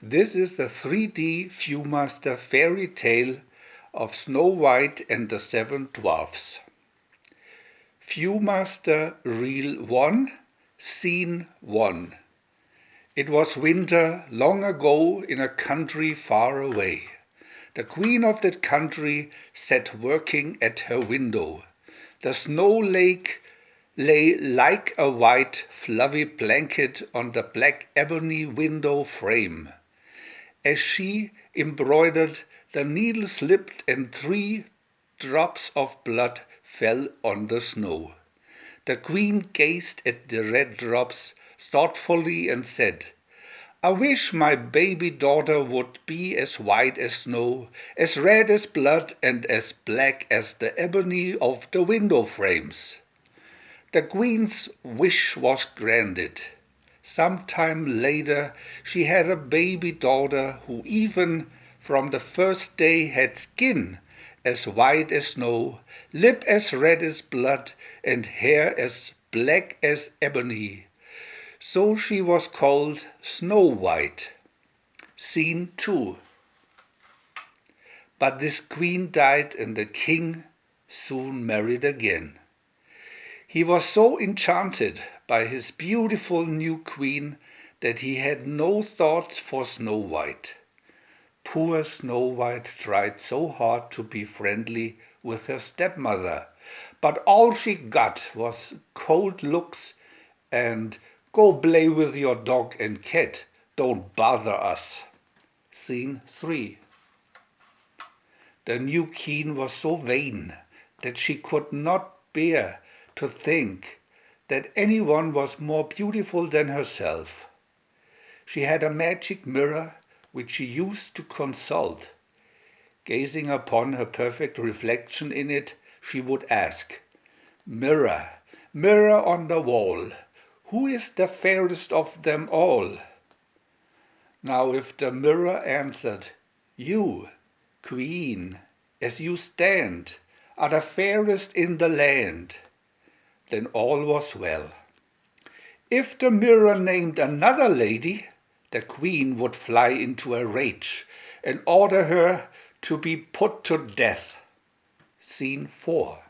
This is the 3D Viewmaster fairy tale of Snow White and the Seven Dwarfs. Viewmaster Reel 1, Scene 1. It was winter long ago in a country far away. The queen of that country sat working at her window. The snow lake lay like a white, fluffy blanket on the black ebony window frame. As she embroidered, the needle slipped and 3 drops of blood fell on the snow. The queen gazed at the red drops thoughtfully and said, "I wish my baby daughter would be as white as snow, as red as blood, and as black as the ebony of the window frames." The queen's wish was granted. Some time later she had a baby daughter who even from the first day had skin as white as snow, lip as red as blood, and hair as black as ebony. So she was called Snow White. Scene 2. But this queen died, and the king soon married again. He was so enchanted by his beautiful new queen that he had no thoughts for Snow White. Poor Snow White tried so hard to be friendly with her stepmother, but all she got was cold looks and "Go play with your dog and cat, don't bother us." Scene 3. The new queen was so vain that she could not bear to think that anyone was more beautiful than herself. She had a magic mirror which she used to consult. Gazing upon her perfect reflection in it, she would ask, "Mirror, mirror on the wall, who is the fairest of them all?" Now if the mirror answered, "You, queen, as you stand, are the fairest in the land," then all was well. If the mirror named another lady, the queen would fly into a rage and order her to be put to death. Scene 4.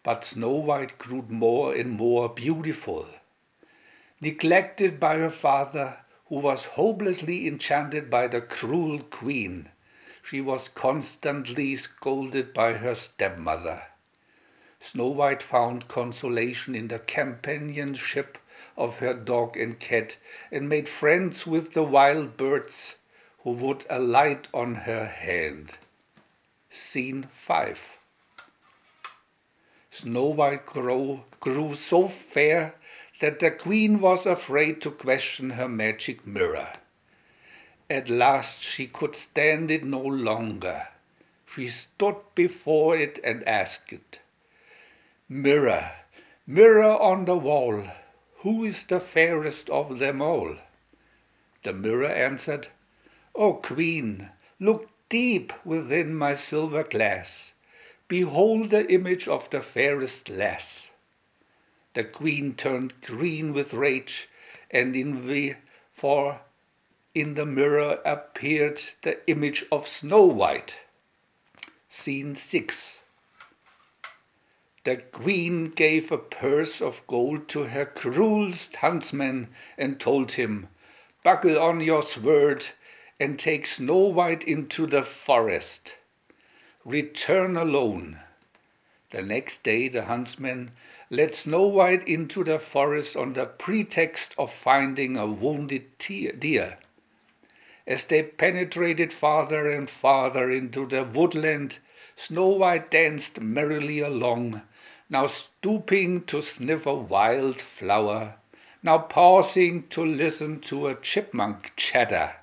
But Snow White grew more and more beautiful. Neglected by her father, who was hopelessly enchanted by the cruel queen, she was constantly scolded by her stepmother. Snow White found consolation in the companionship of her dog and cat, and made friends with the wild birds who would alight on her hand. Scene 5. Snow White grew so fair that the queen was afraid to question her magic mirror. At last she could stand it no longer. She stood before it and asked it, "Mirror, mirror on the wall, who is the fairest of them all?" The mirror answered, "O queen, look deep within my silver glass. Behold the image of the fairest lass." The queen turned green with rage, and in the mirror appeared the image of Snow White. Scene 6. The queen gave a purse of gold to her cruelest huntsman and told him, "Buckle on your sword and take Snow White into the forest. Return alone." The next day the huntsman led Snow White into the forest on the pretext of finding a wounded deer. As they penetrated farther and farther into the woodland, Snow White danced merrily along, now stooping to sniff a wild flower, now pausing to listen to a chipmunk chatter.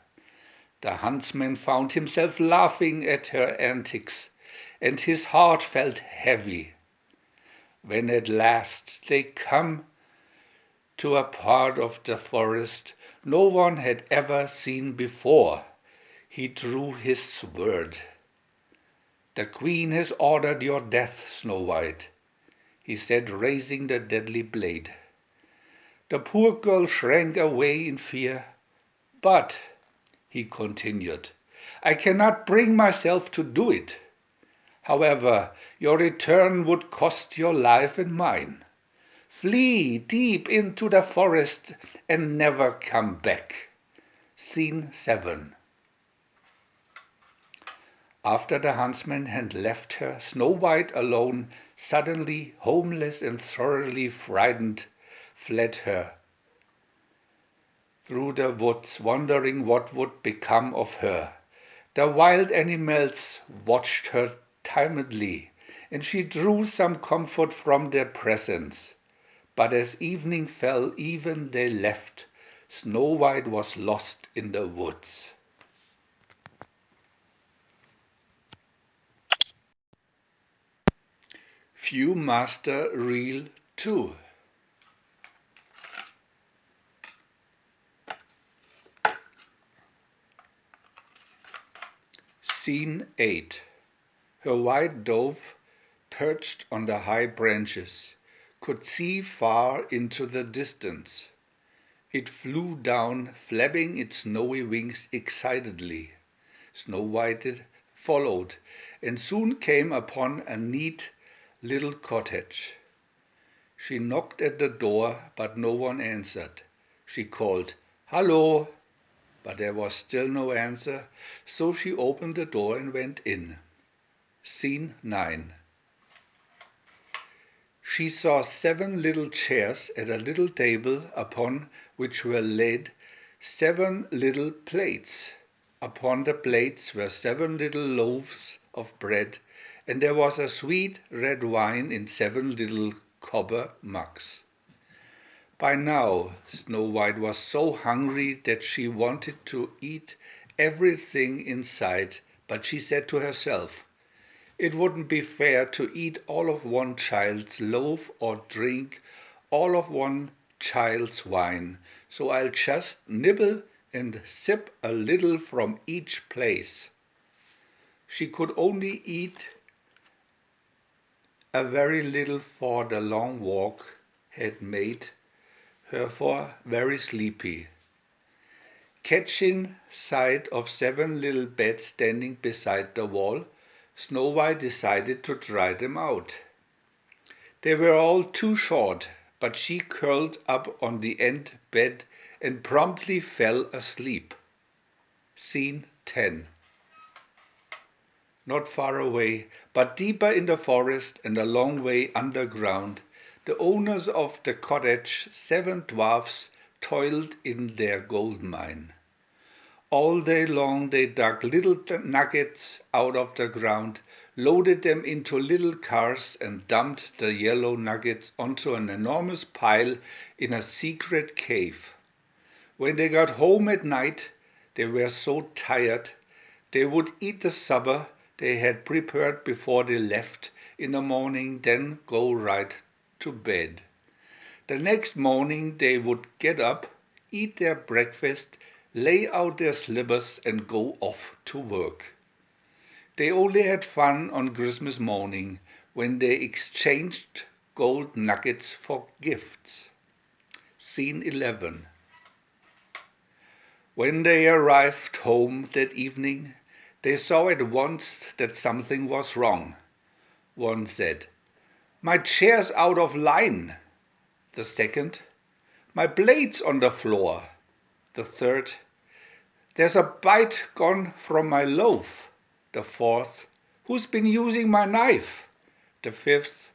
The huntsman found himself laughing at her antics, and his heart felt heavy. When at last they come to a part of the forest no one had ever seen before, he drew his sword. "The queen has ordered your death, Snow White," he said, raising the deadly blade. The poor girl shrank away in fear, But, he continued, I cannot bring myself to do it. However, your return would cost your life and mine. Flee deep into the forest and never come back. Scene 7. After the huntsman had left her, Snow White alone, suddenly homeless and thoroughly frightened, fled her through the woods, wondering what would become of her. The wild animals watched her timidly, and she drew some comfort from their presence. But as evening fell, even they left. Snow White was lost in the woods. Viewmaster Reel 2. Scene 8. Her white dove, perched on the high branches, could see far into the distance. It flew down, flapping its snowy wings excitedly. Snow White followed, and soon came upon a neat little cottage. She knocked at the door, but no one answered. She called, "Hallo!" but there was still no answer, so she opened the door and went in. Scene 9. She saw 7 little chairs at a little table upon which were laid 7 little plates. Upon the plates were 7 little loaves of bread, and there was a sweet red wine in 7 little copper mugs. By now, Snow White was so hungry that she wanted to eat everything in sight, but she said to herself, it wouldn't be fair to eat all of one child's loaf or drink all of one child's wine, so I'll just nibble and sip a little from each place. She could only eat a very little, for the long walk had made her very sleepy. Catching sight of 7 little beds standing beside the wall, Snow White decided to try them out. They were all too short, but she curled up on the end bed and promptly fell asleep. Scene 10. Not far away, but deeper in the forest and a long way underground, the owners of the cottage, 7 dwarfs, toiled in their gold mine. All day long they dug little nuggets out of the ground, loaded them into little cars, and dumped the yellow nuggets onto an enormous pile in a secret cave. When they got home at night, they were so tired they would eat the supper they had prepared before they left in the morning, then go right to bed. The next morning they would get up, eat their breakfast, lay out their slippers and go off to work. They only had fun on Christmas morning, when they exchanged gold nuggets for gifts. Scene 11. When they arrived home that evening, they saw at once that something was wrong. One said, "My chair's out of line." The second, "My plate's on the floor." The third, "There's a bite gone from my loaf." The fourth, "Who's been using my knife?" The fifth,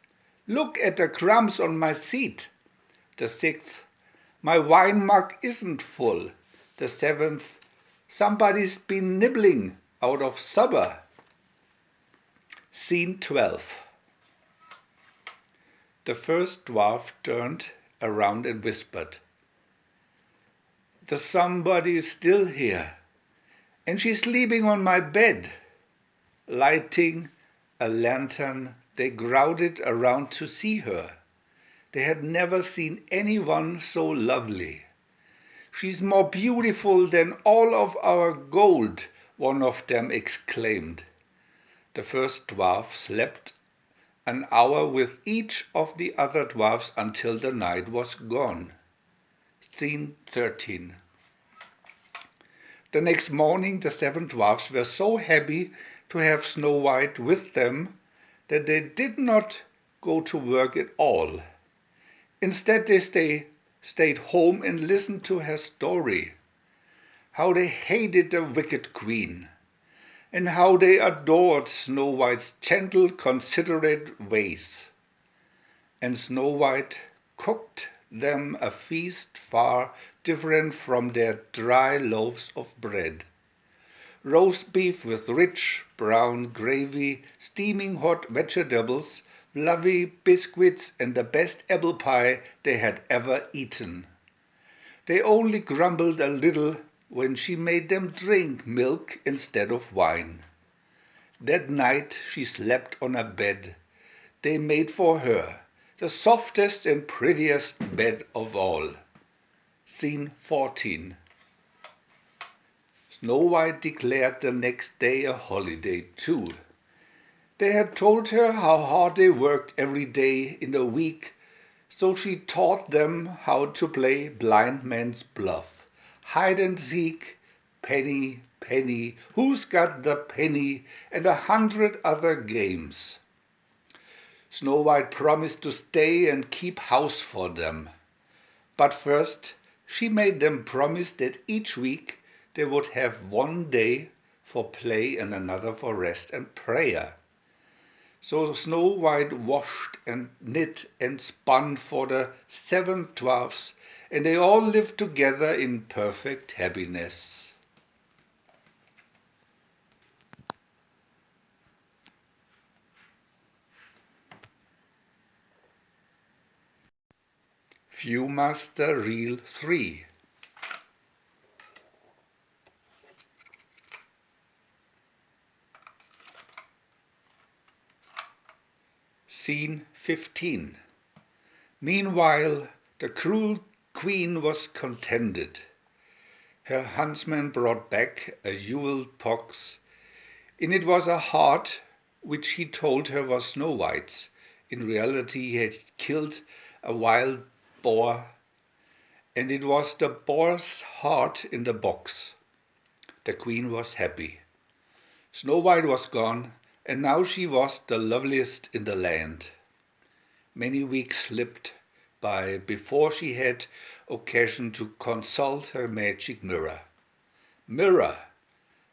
"Look at the crumbs on my seat." The sixth, "My wine mug isn't full." The seventh, "Somebody's been nibbling out of supper." Scene 12. The first dwarf turned around and whispered, "The somebody is still here, and she's sleeping on my bed." Lighting a lantern, they crowded around to see her. They had never seen anyone so lovely. "She's more beautiful than all of our gold," one of them exclaimed. The first dwarf slept an hour with each of the other dwarfs until the night was gone. Scene 13. The next morning the 7 dwarfs were so happy to have Snow White with them that they did not go to work at all. Instead they stayed home and listened to her story, how they hated the wicked queen, and how they adored Snow White's gentle, considerate ways. And Snow White cooked them a feast far different from their dry loaves of bread. Roast beef with rich brown gravy, steaming hot vegetables, fluffy biscuits, and the best apple pie they had ever eaten. They only grumbled a little when she made them drink milk instead of wine. That night she slept on a bed they made for her, the softest and prettiest bed of all. Scene 14. Snow White declared the next day a holiday too. They had told her how hard they worked every day in the week, so she taught them how to play blind man's bluff, hide and seek, penny, penny, who's got the penny, and 100 other games. Snow White promised to stay and keep house for them. But first she made them promise that each week they would have 1 day for play and another for rest and prayer. So Snow White washed and knit and spun for the 7 dwarfs, and they all lived together in perfect happiness. Viewmaster Reel 3. Scene 15. Meanwhile, the cruel queen was contented. Her huntsman brought back a jeweled box. In it was a heart, which he told her was Snow White's. In reality, he had killed a wild boar, and it was the boar's heart in the box. The queen was happy. Snow White was gone, and now she was the loveliest in the land. Many weeks slipped by before she had occasion to consult her magic mirror. Mirror,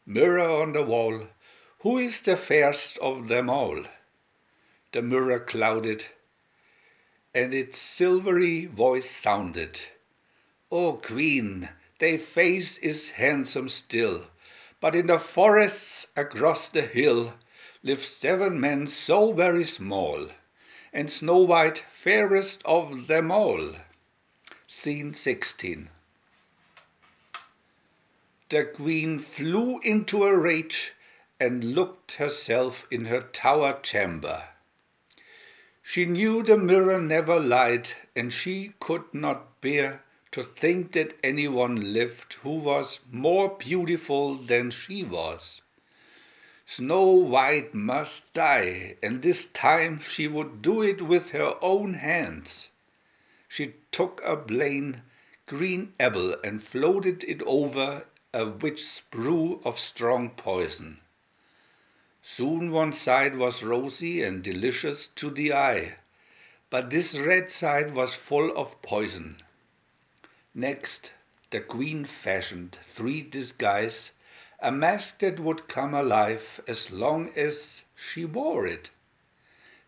mirror on the wall, who is the fairest of them all? The mirror clouded, and its silvery voice sounded. O queen, thy face is handsome still, but in the forests across the hill live 7 men so very small, and Snow White fairest of them all. Scene 16. The queen flew into a rage and looked herself in her tower chamber. She knew the mirror never lied, and she could not bear to think that anyone lived who was more beautiful than she was. Snow White must die, and this time she would do it with her own hands. She took a plain green apple and floated it over a witch's brew of strong poison. Soon one side was rosy and delicious to the eye, but this red side was full of poison. Next, the queen fashioned 3 disguises, a mask that would come alive as long as she wore it.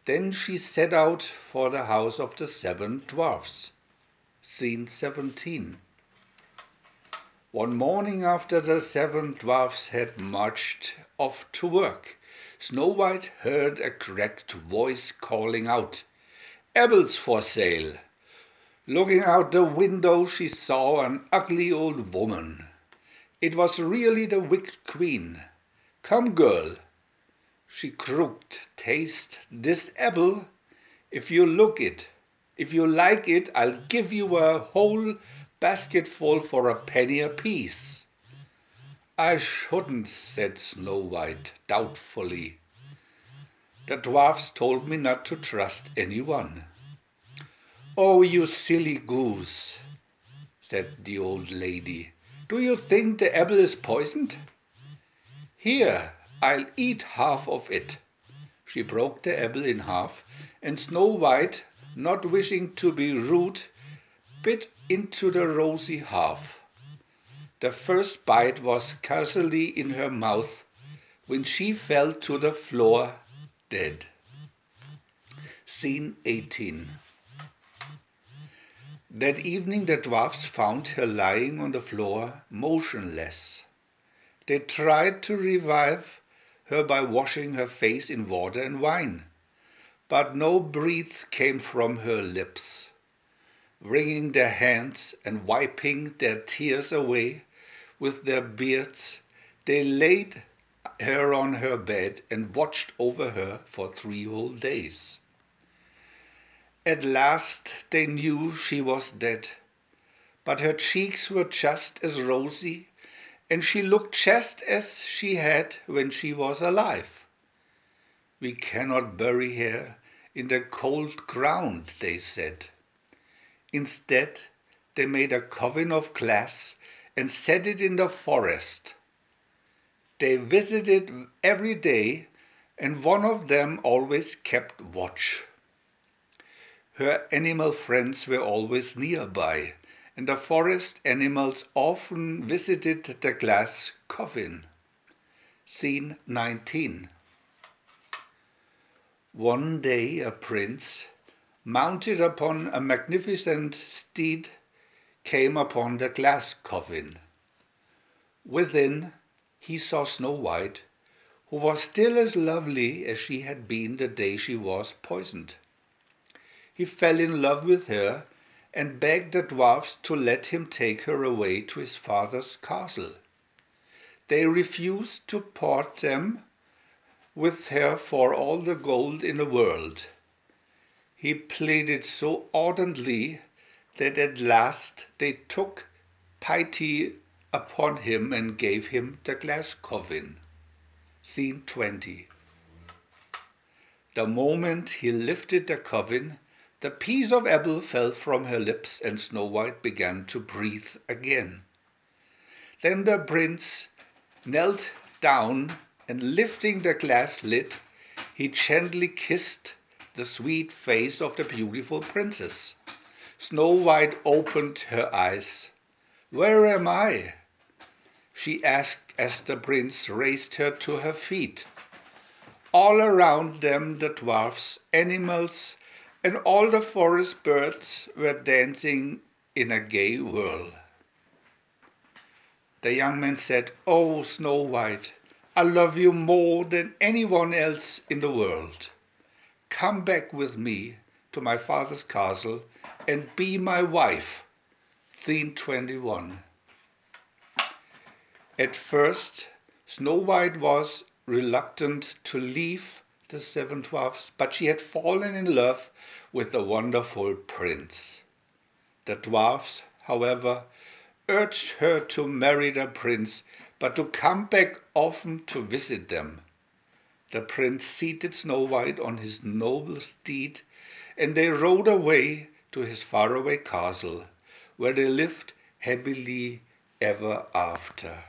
Then she set out for the house of the 7 dwarfs. Scene 17. One morning after the 7 dwarfs had marched off to work, Snow White heard a cracked voice calling out, "Apples for sale!" Looking out the window, she saw an ugly old woman. It was really the wicked queen. "Come, girl," she croaked, "taste this apple. If you like it, I'll give you a whole basketful for a penny apiece." "I shouldn't," said Snow White doubtfully. "The dwarfs told me not to trust anyone." "Oh, you silly goose," said the old lady. Do you think the apple is poisoned? Here, I'll eat half of it. She broke the apple in half, and Snow White, not wishing to be rude, bit into the rosy half. The first bite was scarcely in her mouth when she fell to the floor dead. Scene 18. That evening the dwarfs found her lying on the floor, motionless. They tried to revive her by washing her face in water and wine, but no breath came from her lips. Wringing their hands and wiping their tears away with their beards, they laid her on her bed and watched over her for 3 whole days. At last they knew she was dead, but her cheeks were just as rosy, and she looked just as she had when she was alive. We cannot bury her in the cold ground, they said. Instead, they made a coffin of glass and set it in the forest. They visited every day, and one of them always kept watch. Her animal friends were always nearby, and the forest animals often visited the glass coffin. Scene 19. One day a prince, mounted upon a magnificent steed, came upon the glass coffin. Within he saw Snow White, who was still as lovely as she had been the day she was poisoned. He fell in love with her and begged the dwarfs to let him take her away to his father's castle. They refused to part them with her for all the gold in the world. He pleaded so ardently that at last they took pity upon him and gave him the glass coffin. Scene 20. The moment he lifted the coffin, the piece of apple fell from her lips, and Snow White began to breathe again. Then the prince knelt down, and lifting the glass lid, he gently kissed the sweet face of the beautiful princess. Snow White opened her eyes. "Where am I?" she asked as the prince raised her to her feet. All around them the dwarfs, animals, and all the forest birds were dancing in a gay whirl. The young man said, "Oh, Snow White, I love you more than anyone else in the world. Come back with me to my father's castle and be my wife." Scene 21. At first, Snow White was reluctant to leave the 7 dwarfs, but she had fallen in love with the wonderful prince. The dwarfs, however, urged her to marry the prince, but to come back often to visit them. The prince seated Snow White on his noble steed, and they rode away to his faraway castle, where they lived happily ever after.